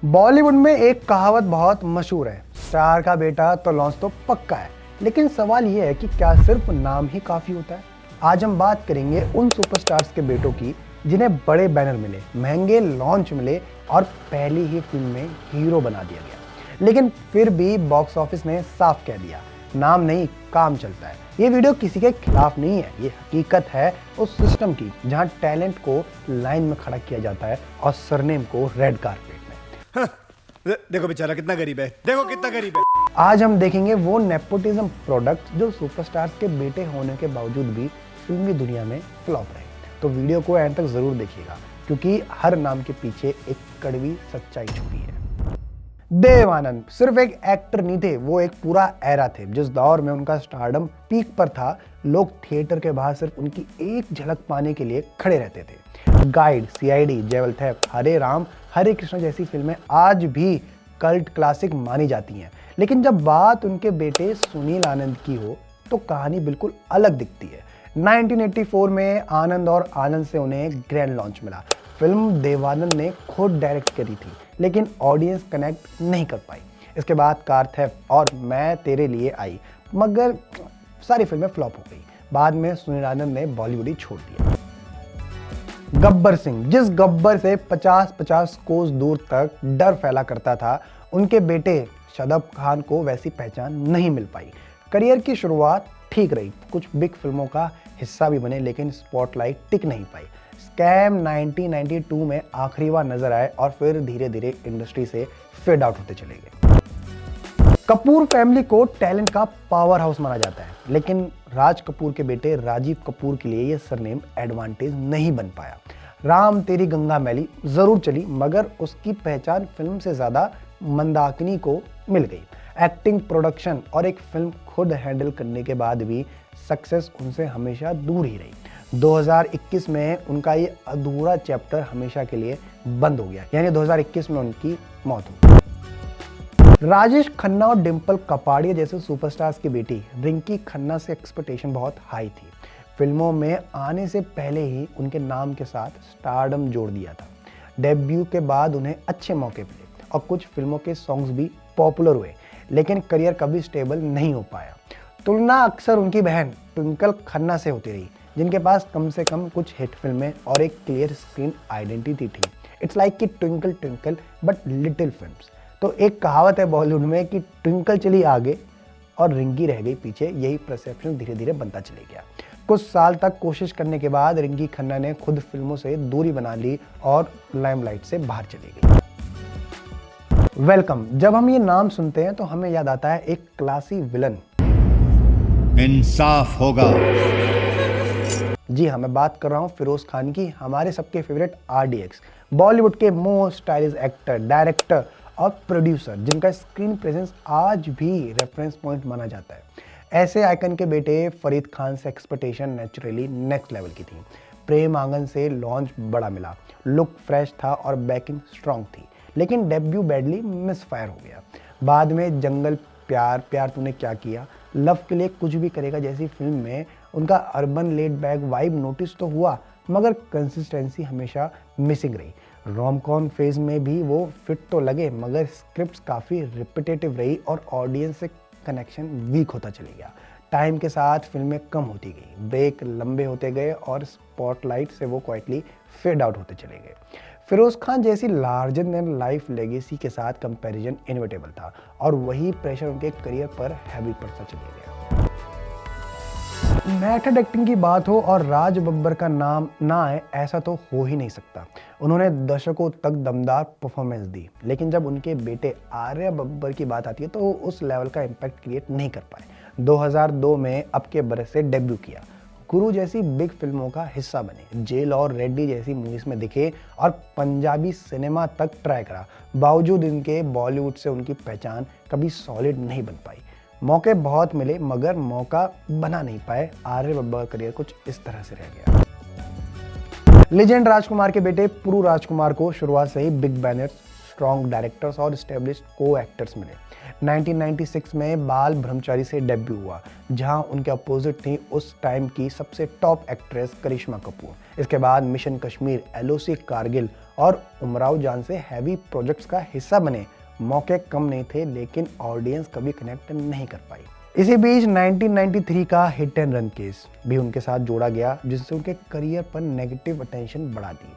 बॉलीवुड में एक कहावत बहुत मशहूर है, स्टार का बेटा तो लॉन्च तो पक्का है। लेकिन सवाल यह है कि क्या सिर्फ नाम ही काफी होता है। आज हम बात करेंगे उन सुपरस्टार्स के बेटों की जिन्हें बड़े बैनर मिले, महंगे लॉन्च मिले और पहली ही फिल्म में हीरो बना दिया गया। लेकिन फिर भी बॉक्स ऑफिस ने साफ कह दिया, नाम नहीं काम चलता है। ये वीडियो किसी के खिलाफ नहीं है, ये हकीकत है उस सिस्टम की जहां टैलेंट को लाइन में खड़ा किया जाता है और सरनेम को रेड कारपेट में। देखो बेचारा कितना गरीब है, देखो कितना गरीब है। आज हम देखेंगे वो नेपोटिज्म प्रोडक्ट जो सुपरस्टार्स के बेटे होने के बावजूद भी फिल्मी दुनिया में फ्लॉप रहे। तो वीडियो को एंड तक जरूर देखिएगा, क्योंकि हर नाम के पीछे एक कड़वी सच्चाई छुपी है। देव आनंद सिर्फ एक एक्टर नहीं थे, वो एक पूरा एरा थे। जिस दौर में उनका स्टारडम पीक पर था, लोग थिएटर के बाहर सिर्फ उनकी एक झलक पाने के लिए खड़े रहते थे। गाइड, सीआईडी, जेवल थेफ्ट, हरे राम हरे कृष्ण जैसी फिल्में आज भी कल्ट क्लासिक मानी जाती हैं। लेकिन जब बात उनके बेटे सुनील आनंद की हो तो कहानी बिल्कुल अलग दिखती है। 1984 में आनंद और आनंद से उन्हें ग्रैंड लॉन्च मिला। फिल्म देवानंद ने खुद डायरेक्ट करी थी, लेकिन ऑडियंस कनेक्ट नहीं कर पाई। इसके बाद कार थेफ्ट और मैं तेरे लिए आई, मगर सारी फिल्में फ्लॉप हो गई। बाद में सुनील आनंद ने बॉलीवुड ही छोड़ दिया। गब्बर सिंह, जिस गब्बर से 50-50 कोस दूर तक डर फैला करता था, उनके बेटे शादाब खान को वैसी पहचान नहीं मिल पाई। करियर की शुरुआत ठीक रही, कुछ बिग फिल्मों का हिस्सा भी बने, लेकिन स्पॉटलाइट टिक नहीं पाई। स्कैम 1992 में आखिरी बार नजर आए और फिर धीरे धीरे इंडस्ट्री से फेड आउट होते चले गए। कपूर फैमिली को टैलेंट का पावर हाउस माना जाता है, लेकिन राज कपूर के बेटे राजीव कपूर के लिए यह सरनेम एडवांटेज नहीं बन पाया। राम तेरी गंगा मैली जरूर चली, मगर उसकी पहचान फिल्म से ज्यादा मंदाकिनी को मिल गई। एक्टिंग, प्रोडक्शन और एक फिल्म खुद हैंडल करने के बाद भी सक्सेस उनसे हमेशा दूर ही रही। 2021 में उनका ये अधूरा चैप्टर हमेशा के लिए बंद हो गया, यानी 2021 में उनकी मौत हो गई। राजेश खन्ना और डिंपल कपाड़िया जैसे सुपरस्टार्स की बेटी रिंकी खन्ना से एक्सपेक्टेशन बहुत हाई थी। फिल्मों में आने से पहले ही उनके नाम के साथ स्टारडम जोड़ दिया था। डेब्यू के बाद उन्हें अच्छे मौके मिले और कुछ फिल्मों के सॉन्ग्स भी पॉपुलर हुए, लेकिन करियर कभी स्टेबल नहीं हो पाया। तुलना अक्सर उनकी बहन ट्विंकल खन्ना से होती रही, जिनके पास कम से कम कुछ हिट फिल्में और एक क्लियर स्क्रीन आइडेंटिटी थी। इट्स लाइक कि twinkle twinkle but little films. तो एक कहावत है बॉलीवुड में कि ट्विंकल चली आगे और रिंकी रह गई पीछे। यही परसेप्शन धीरे धीरे बनता चले गया। कुछ साल तक कोशिश करने के बाद रिंकी खन्ना ने खुद फिल्मों से दूरी बना ली और लाइमलाइट से बाहर चली गई। वेलकम, जब हम ये नाम सुनते हैं तो हमें याद आता है एक क्लासी विलन। इंसाफ होगा। जी हाँ, मैं बात कर रहा हूँ फिरोज खान की, हमारे सबके फेवरेट RDX, बॉलीवुड के मोस्ट स्टाइलिश एक्टर, डायरेक्टर और प्रोड्यूसर, जिनका स्क्रीन प्रेजेंस आज भी रेफरेंस पॉइंट माना जाता है। ऐसे आइकन के बेटे फरीद खान से एक्सपेक्टेशन नेचुरली नेक्स्ट लेवल की थी। प्रेम आंगन से लॉन्च बड़ा मिला, लुक फ्रेश था और बैकिंग स्ट्रॉन्ग थी, लेकिन डेब्यू बैडली मिसफायर हो गया। बाद में जंगल, प्यार प्यार तूने क्या किया, लव के लिए कुछ भी करेगा जैसी फिल्म में उनका urban laid back vibe notice तो हुआ, मगर कंसिस्टेंसी हमेशा मिसिंग रही। रोमकॉम फेज में भी वो फिट तो लगे, मगर स्क्रिप्ट्स काफ़ी रिपीटेटिव रही और ऑडियंस से कनेक्शन वीक होता चले गया। टाइम के साथ फिल्में कम होती गई, ब्रेक लंबे होते गए और स्पॉटलाइट से वो क्वाइटली फेड आउट होते चले गए। फिरोज खान जैसी लार्जर देन लाइफ लेगेसी के साथ कंपैरिजन इनविटेबल था और वही प्रेशर उनके करियर पर हैवी पड़ता चले गया। मेथड एक्टिंग की बात हो और राज बब्बर का नाम ना आए, ऐसा तो हो ही नहीं सकता। उन्होंने दशकों तक दमदार परफॉर्मेंस दी, लेकिन जब उनके बेटे आर्या बब्बर की बात आती है तो उस लेवल का इम्पैक्ट क्रिएट नहीं कर पाए। 2002 में अब के बरस से डेब्यू किया, गुरु जैसी बिग फिल्मों का हिस्सा बने, जेल और रेड्डी जैसी मूवीज में दिखे और पंजाबी सिनेमा तक ट्राई करा। बावजूद इनके बॉलीवुड से उनकी पहचान कभी सॉलिड नहीं बन पाई। मौके बहुत मिले, मगर मौका बना नहीं पाए। आर्य बब्बर का करियर कुछ इस तरह से रह गया। लेजेंड राजकुमार के बेटे पुरु राजकुमार को शुरुआत से ही बिग बैनर स्ट्रॉन्ग डायरेक्टर्स और स्टेब्लिश्ड को एक्टर्स मिले। 1996 में बाल ब्रह्मचारी से डेब्यू हुआ, जहां उनके अपोजिट थी उस टाइम की सबसे टॉप एक्ट्रेस करिश्मा कपूर। इसके बाद मिशन कश्मीर, एलओसी कारगिल और उमराव जान से हैवी प्रोजेक्ट्स का हिस्सा बने। मौके कम नहीं थे, लेकिन ऑडियंस कभी कनेक्ट नहीं कर पाई। इसी बीच 1993 का हिट एंड रन केस भी उनके साथ जोड़ा गया, जिससे उनके करियर पर नेगेटिव अटेंशन बढ़ा दी।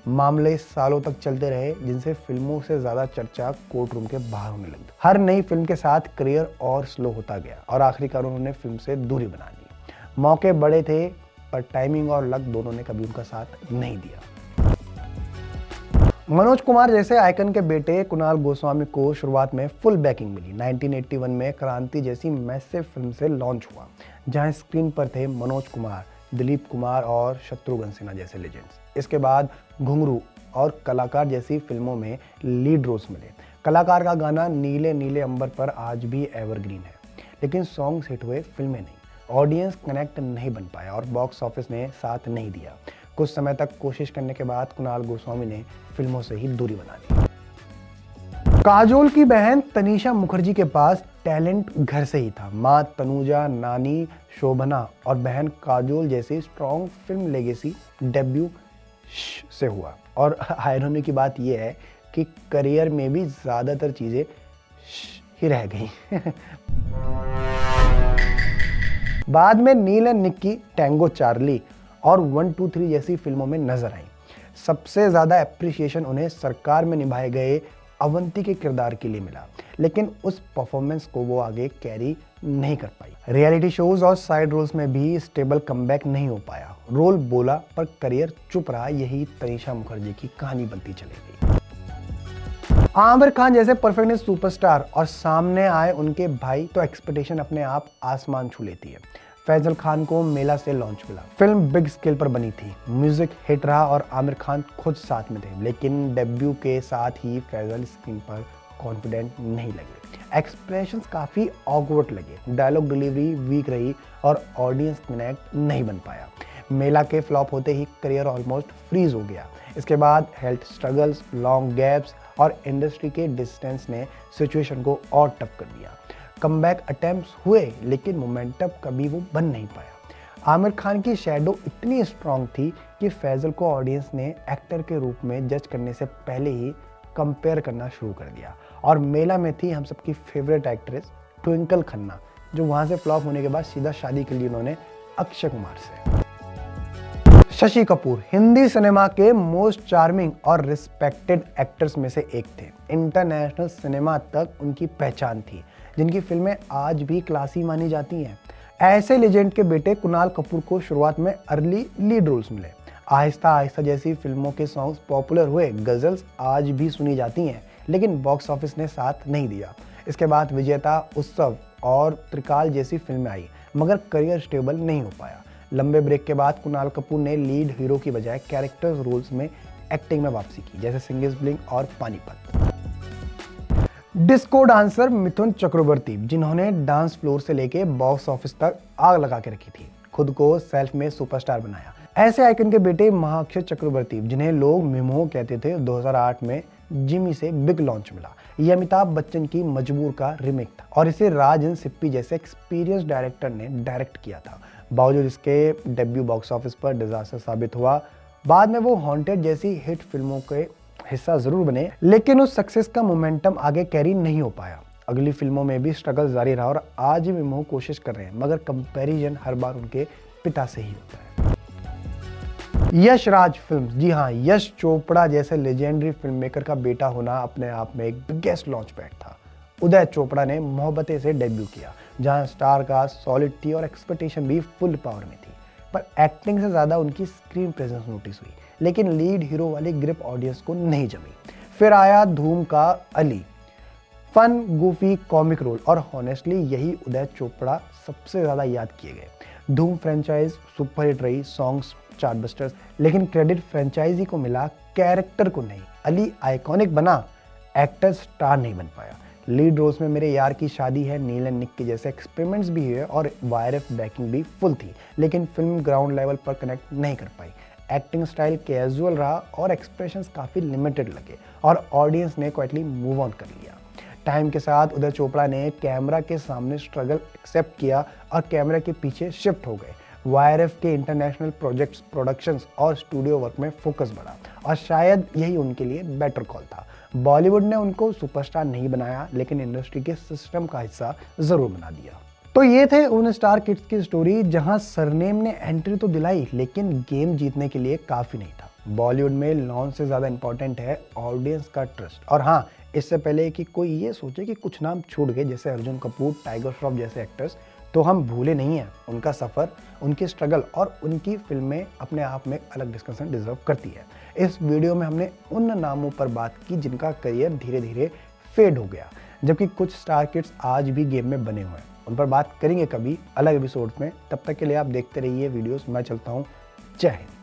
मामले सालों तक चलते रहे, जिनसे फिल्मों से ज्यादा चर्चा कोर्ट रूम के बाहर होने लगी। हर नई फिल्म के साथ करियर और स्लो होता गया और आखिरकार उन्होंने फिल्म से दूरी बना ली। मौके बड़े थे, पर टाइमिंग और लक दोनों ने कभी उनका साथ नहीं दिया। मनोज कुमार जैसे आइकन के बेटे कुणाल गोस्वामी को शुरुआत में फुल बैकिंग मिली। 1981 में क्रांति जैसी मैसिव फिल्म से लॉन्च हुआ, जहां स्क्रीन पर थे मनोज कुमार, दिलीप कुमार और शत्रुघ्न सिन्हा जैसे लेजेंड्स। इसके बाद घुंगरू और कलाकार जैसी फिल्मों में लीड रोल्स मिले। कलाकार का गाना नीले नीले अंबर पर आज भी एवरग्रीन है, लेकिन सॉन्ग्स हिट हुए, फिल्में नहीं। ऑडियंस कनेक्ट नहीं बन पाया और बॉक्स ऑफिस ने साथ नहीं दिया। कुछ समय तक कोशिश करने के बाद कुणाल गोस्वामी ने फिल्मों से ही दूरी बना ली। काजोल की बहन तनीषा मुखर्जी के पास टैलेंट घर से ही था। मां तनुजा, नानी शोभना और बहन काजोल जैसी स्ट्रॉन्ग फिल्म लेगेसी डेब्यू से हुआ। और आयरनी की बात यह है कि करियर में भी ज्यादातर चीजें ही रह गई। बाद में नील एंड निक्की, टैंगो चार्ली और 1, 2, 3 जैसी फिल्मों में नजर आई। सबसे ज्यादा एप्रिसिएशन उन्हें सरकार में निभाए गए अवंती के किरदार के लिए मिला, लेकिन उस परफॉर्मेंस को वो आगे कैरी नहीं कर पाई। रियलिटी शोज और साइड रोल्स में भी स्टेबल कमबैक नहीं हो पाया। रोल बोला पर करियर चुप रहा। यही तनीषा मुखर्जी की कहानी बनती चली गई। आमिर खान जैसे परफेक्टनेस सुपरस्टार और सामने आए उनके भाई, तो एक्सपेक्टेशन अपने आप आसमान छू लेती है। फैजल खान को मेला से लॉन्च मिला। फिल्म बिग स्केल पर बनी थी, म्यूजिक हिट रहा और आमिर खान खुद साथ में थे, लेकिन डेब्यू के साथ ही फैजल स्क्रीन पर कॉन्फिडेंट नहीं लगे। एक्सप्रेशंस काफी ऑकवर्ड लगे, डायलॉग डिलीवरी वीक रही और ऑडियंस कनेक्ट नहीं बन पाया। मेला के फ्लॉप होते ही करियर ऑलमोस्ट फ्रीज हो गया। इसके बाद हेल्थ स्ट्रगल्स, लॉन्ग गैप्स और इंडस्ट्री के डिस्टेंस ने सिचुएशन को और टफ कर दिया। कमबैक अटेम्प्ट्स हुए, लेकिन मोमेंटम कभी वो बन नहीं पाया। आमिर खान की शैडो इतनी स्ट्रांग थी कि फैजल को ऑडियंस ने एक्टर के रूप में जज करने से पहले ही कंपेयर करना शुरू कर दिया। और मेला में थी हम सबकी फेवरेट एक्ट्रेस ट्विंकल खन्ना, जो वहां से फ्लॉप होने के बाद सीधा शादी कर ली उन्होंने अक्षय कुमार से। शशि कपूर हिंदी सिनेमा के मोस्ट चार्मिंग और रिस्पेक्टेड एक्टर्स में से एक थे। इंटरनेशनल सिनेमा तक उनकी पहचान थी, जिनकी फिल्में आज भी क्लासी मानी जाती हैं। ऐसे लेजेंड के बेटे कुणाल कपूर को शुरुआत में अर्ली लीड रोल्स मिले। आहिस्ता आहिस्ता जैसी फिल्मों के सॉन्ग्स पॉपुलर हुए, गजल्स आज भी सुनी जाती हैं, लेकिन बॉक्स ऑफिस ने साथ नहीं दिया। इसके बाद विजेता, उत्सव और त्रिकाल जैसी फिल्में आई, मगर करियर स्टेबल नहीं हो पाया। लंबे ब्रेक के बाद कुणाल कपूर ने लीड हीरो की बजाय कैरेक्टर्स रोल्स में एक्टिंग में वापसी की, जैसे सिंगिस ब्लिंग और पानीपत। डिस्को डांसर मिथुन चक्रवर्ती, जिन्होंने डांस फ्लोर से लेके बॉक्स ऑफिस तक आग लगा के रखी थी, खुद को सेल्फ में सुपरस्टार बनाया। ऐसे आइकन के बेटे महाअक्षय चक्रवर्ती, जिन्हें लोग मिमो कहते थे, 2008 में जिमी से बिग लॉन्च मिला। ये अमिताभ बच्चन की मजबूर का रीमेक था और इसे राजन सिप्पी जैसे एक्सपीरियंस डायरेक्टर ने डायरेक्ट किया था। बावजूद इसके डेब्यू बॉक्स ऑफिस पर डिजास्टर साबित हुआ। बाद में वो हॉन्टेड जैसी हिट फिल्मों के हिस्सा जरूर बने, लेकिन उस सक्सेस का मोमेंटम आगे कैरी नहीं हो पाया। अगली फिल्मों में भी स्ट्रगल जारी रहा और आज भी मिमो कोशिश कर रहे हैं, मगर कंपैरिजन हर बार उनके पिता से ही होता है। यश राज फिल्म्स, जी हाँ, यश चोपड़ा जैसे लेजेंडरी फिल्म मेकर का बेटा होना अपने आप में एक बिगेस्ट लॉन्च पैड था। उदय चोपड़ा ने मोहब्बतें से डेब्यू किया, जहां स्टार का सॉलिड थी और एक्सपेक्टेशन भी फुल पावर में थी, पर एक्टिंग से ज्यादा उनकी स्क्रीन प्रेजेंस नोटिस हुई, लेकिन लीड हीरो वाली ग्रिप ऑडियंस को नहीं जमी। फिर आया धूम का Ali, fun goofy comic role, और हॉनेस्टली यही उदय चोपड़ा सबसे ज्यादा याद किए गए। धूम फ्रेंचाइज सुपरहिट रही, सॉन्ग्स चार्टबस्टर्स, लेकिन क्रेडिट फ्रेंचाइजी को मिला, कैरेक्टर को नहीं। अली आइकॉनिक बना, एक्टर स्टार नहीं बन पाया। लीड रोल्स में मेरे यार की शादी है, नील एंड निक्की जैसे एक्सपेरिमेंट्स भी हुए और वायरफ बैकिंग भी फुल थी, लेकिन फिल्म ग्राउंड लेवल पर कनेक्ट नहीं कर पाई। एक्टिंग स्टाइल कैजुअल रहा और एक्सप्रेशंस काफ़ी लिमिटेड लगे और ऑडियंस ने क्वाइटली मूव ऑन कर लिया। टाइम के साथ उदय चोपड़ा ने कैमरा के सामने स्ट्रगल एक्सेप्ट किया और कैमरा के पीछे शिफ्ट हो गए। वाईआरएफ के इंटरनेशनल प्रोजेक्ट्स, प्रोडक्शंस और स्टूडियो वर्क में फोकस बढ़ा और शायद यही उनके लिए बेटर कॉल था। बॉलीवुड ने उनको सुपरस्टार नहीं बनाया, लेकिन इंडस्ट्री के सिस्टम का हिस्सा जरूर बना दिया। तो ये थे उन स्टार किड्स की स्टोरी जहां सरनेम ने एंट्री तो दिलाई, लेकिन गेम जीतने के लिए काफ़ी नहीं था। बॉलीवुड में लॉन्च से ज़्यादा इंपॉर्टेंट है ऑडियंस का ट्रस्ट। और हाँ, इससे पहले कि कोई ये सोचे कि कुछ नाम छूट गए जैसे अर्जुन कपूर, टाइगर श्रॉफ जैसे एक्टर्स, तो हम भूले नहीं हैं उनका सफ़र, उनकी स्ट्रगल और उनकी फिल्में अपने आप में अलग डिस्कशन डिजर्व करती है। इस वीडियो में हमने उन नामों पर बात की जिनका करियर धीरे धीरे फेड हो गया, जबकि कुछ स्टार किड्स आज भी गेम में बने हुए हैं। उन पर बात करेंगे कभी अलग एपिसोड में। तब तक के लिए आप देखते रहिए वीडियोस। मैं चलता हूँ। जय हिंद।